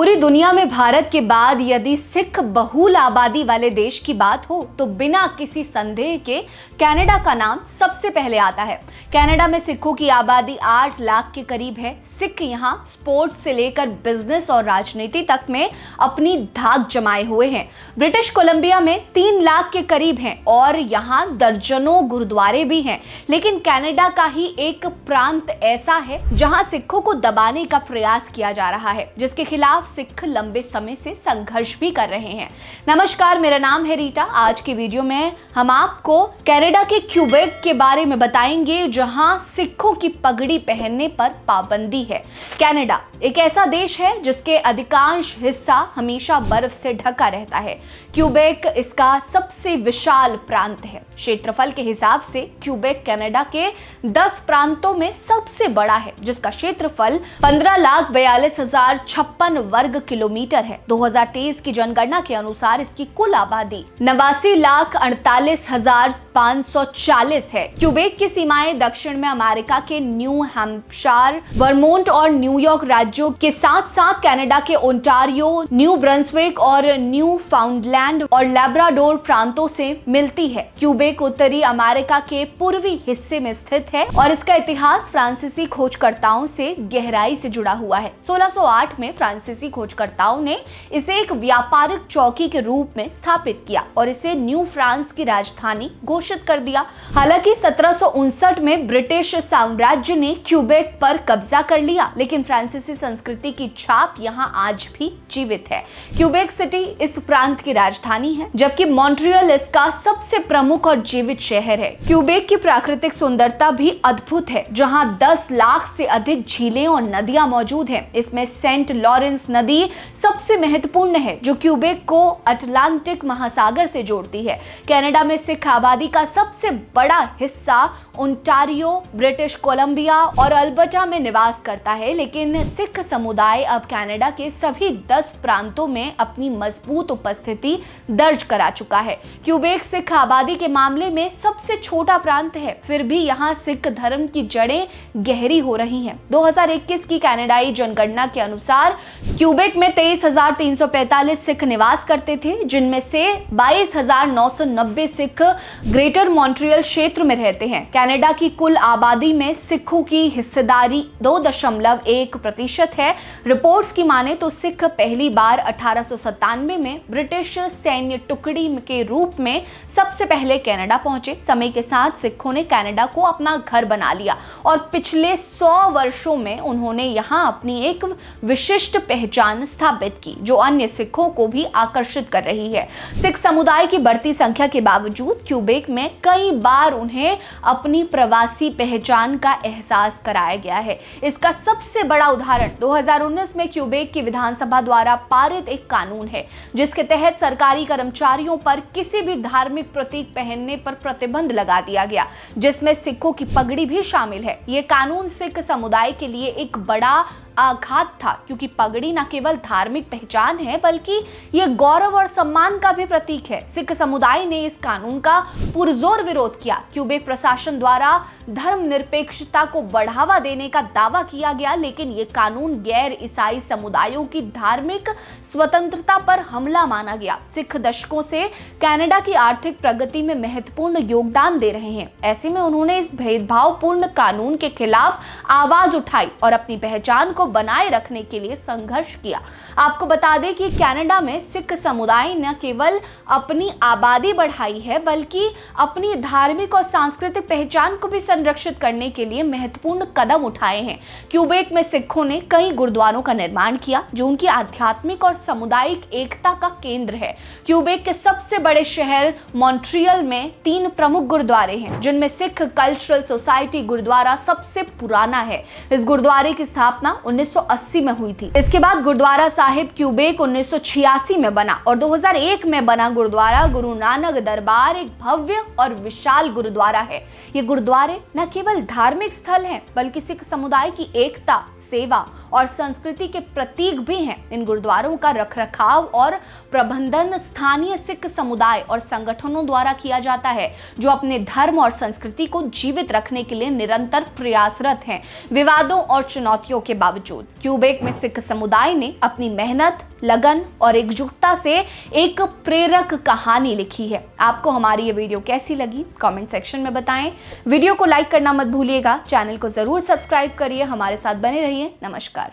पूरी दुनिया में भारत के बाद यदि सिख बहुल आबादी वाले देश की बात हो तो बिना किसी संदेह के कनाडा का नाम सबसे पहले आता है। कनाडा में सिखों की आबादी 8 लाख के करीब है। सिख यहाँ स्पोर्ट्स से लेकर बिजनेस और राजनीति तक में अपनी धाक जमाए हुए हैं। ब्रिटिश कोलंबिया में 3 लाख के करीब हैं और यहाँ दर्जनों गुरुद्वारे भी हैं। लेकिन कनाडा का ही एक प्रांत ऐसा है जहाँ सिखों को दबाने का प्रयास किया जा रहा है, जिसके खिलाफ सिख लंबे समय से संघर्ष भी कर रहे हैं। नमस्कार, मेरा नाम है रीटा। आज की वीडियो में हम आपको कनाडा के क्यूबेक के बारे में बताएंगे, जहां सिखों की पगड़ी पहनने पर पाबंदी है। कनाडा एक ऐसा देश है जिसके अधिकांश हिस्सा हमेशा बर्फ से ढका रहता है। क्यूबेक इसका सबसे विशाल प्रांत है। क्षेत्रफल के हिसाब से क्यूबेक कनाडा के 10 प्रांतों में सबसे बड़ा है, जिसका क्षेत्रफल 15,42,056 वर्ग किलोमीटर है। 2023 की जनगणना के अनुसार इसकी कुल आबादी 89,48,540 है। क्यूबेक की सीमाएं दक्षिण में अमेरिका के न्यू हैम्पशायर, वर्मोंट और न्यूयॉर्क राज्यों के साथ साथ कनाडा के ओंटारियो, न्यू ब्रंसविक और न्यू फाउंडलैंड और लैब्राडोर प्रांतों से मिलती है। क्यूबेक उत्तरी अमेरिका के पूर्वी हिस्से में स्थित है और इसका इतिहास फ्रांसीसी खोजकर्ताओं से गहराई से जुड़ा हुआ है। 1608 में फ्रांसीसी खोजकर्ताओं ने इसे एक व्यापारिक चौकी के रूप में स्थापित किया और इसे न्यू फ्रांस की राजधानी घोषित कर दिया। हालांकि 1759 में ब्रिटिश साम्राज्य ने क्यूबेक पर कब्जा कर लिया, लेकिन फ्रांसीसी संस्कृति की छाप यहाँ आज भी जीवित है। क्यूबेक सिटी इस प्रांत की राजधानी है, जबकि मॉन्ट्रियल इसका सबसे प्रमुख और जीवित शहर है। क्यूबेक की प्राकृतिक सुंदरता भी अद्भुत है, जहाँ 10 लाख से अधिक झीलें और नदियां मौजूद हैं। इसमें सेंट लॉरेंस नदी सबसे महत्वपूर्ण है, जो क्यूबेक को अटलांटिक महासागर से जोड़ती है। कनाडा में सिख आबादी का सबसे बड़ा हिस्सा ओंटारियो, ब्रिटिश कोलंबिया और अल्बर्टा में निवास करता है, लेकिन सिख समुदाय अब कनाडा के सभी 10 प्रांतों में अपनी मजबूत उपस्थिति दर्ज करा चुका है। क्यूबेक सिख आबादी के मामले में सबसे छोटा प्रांत है, फिर भी यहाँ सिख धर्म की जड़ें गहरी हो रही हैं। 2021 की कनाडाई जनगणना के अनुसार क्यूबेक में 23,345 सिख निवास करते थे, जिनमें से 22,990 सिख ग्रेटर मॉन्ट्रियल क्षेत्र में रहते हैं। कनाडा की कुल आबादी में सिखों की हिस्सेदारी 2.1% है। रिपोर्ट्स की माने तो सिख पहली बार 1897 में ब्रिटिश सैन्य टुकड़ी के रूप में सबसे पहले कनाडा पहुंचे। समय के साथ सिखों ने कनाडा को अपना घर बना लिया और पिछले 100 वर्षों में उन्होंने यहाँ अपनी एक विशिष्ट पहचान स्थापित की, जो अन्य सिखों को भी आकर्षित कर रही है। सिख समुदाय की बढ़ती संख्या के बावजूद क्यूबेक में कई बार उन्हें अपनी प्रवासी पहचान का एहसास कराया गया है। इसका सबसे बड़ा उदाहरण 2019 में क्यूबेक की विधानसभा द्वारा पारित एक कानून है, जिसके तहत सरकारी कर्मचारियों पर किसी भी धार्मिक प्रतीक पहनने पर प्रतिबंध लगा दिया गया, जिसमें सिखों की पगड़ी भी शामिल है। ये कानून सिख समुदाय के लिए एक बड़ा आघात था, क्योंकि पगड़ी न केवल धार्मिक पहचान है, बल्कि ये गौरव और सम्मान का भी प्रतीक है। सिख समुदाय ने इस कानून का पुरजोर विरोध किया। क्यूबेक प्रशासन द्वारा धर्मनिरपेक्षता को बढ़ावा देने का दावा किया गया, लेकिन ये कानून गैर ईसाई समुदायों की धार्मिक स्वतंत्रता पर हमला माना गया। सिख दशकों से कनाडा की आर्थिक प्रगति में महत्वपूर्ण योगदान दे रहे हैं। ऐसे में उन्होंने इस भेदभावपूर्ण कानून के खिलाफ आवाज उठाई और अपनी पहचान को बनाए रखने के लिए संघर्ष किया। आपको बता दें कि कनाडा में सिख समुदाय न केवल अपनी आबादी बढ़ाई है, बल्कि अपनी धार्मिक और सांस्कृतिक पहचान को भी संरक्षित करने के लिए महत्वपूर्ण कदम उठाए हैं। क्यूबेक में सिखों ने कई गुरुद्वारों का निर्माण किया, जो उनकी आध्यात्मिक और सामुदायिक एकता का केंद्र है। क्यूबेक के सबसे बड़े शहर मॉन्ट्रियल में 3 प्रमुख गुरुद्वारे हैं, जिनमें सिख कल्चरल सोसाइटी गुरुद्वारा सबसे पुराना है। इस गुरुद्वारे की स्थापना 1980 में हुई थी। इसके बाद गुरुद्वारा साहिब क्यूबेक 1986 में बना और 2001 में बना गुरुद्वारा गुरु नानक दरबार एक भव्य और विशाल गुरुद्वारा है। ये गुरुद्वारे न केवल धार्मिक स्थल हैं, बल्कि सिख समुदाय की एकता, सेवा और संस्कृति के प्रतीक भी हैं। इन गुरुद्वारों का रखरखाव और प्रबंधन स्थानीय सिख समुदाय और संगठनों द्वारा किया जाता है, जो अपने धर्म और संस्कृति को जीवित रखने के लिए निरंतर प्रयासरत हैं। विवादों और चुनौतियों के बावजूद क्यूबेक में सिख समुदाय ने अपनी मेहनत, लगन और एकजुटता से एक प्रेरक कहानी लिखी है। आपको हमारी ये वीडियो कैसी लगी कमेंट सेक्शन में बताएं। वीडियो को लाइक करना मत भूलिएगा। चैनल को जरूर सब्सक्राइब करिए। हमारे साथ बने रहिए। नमस्कार।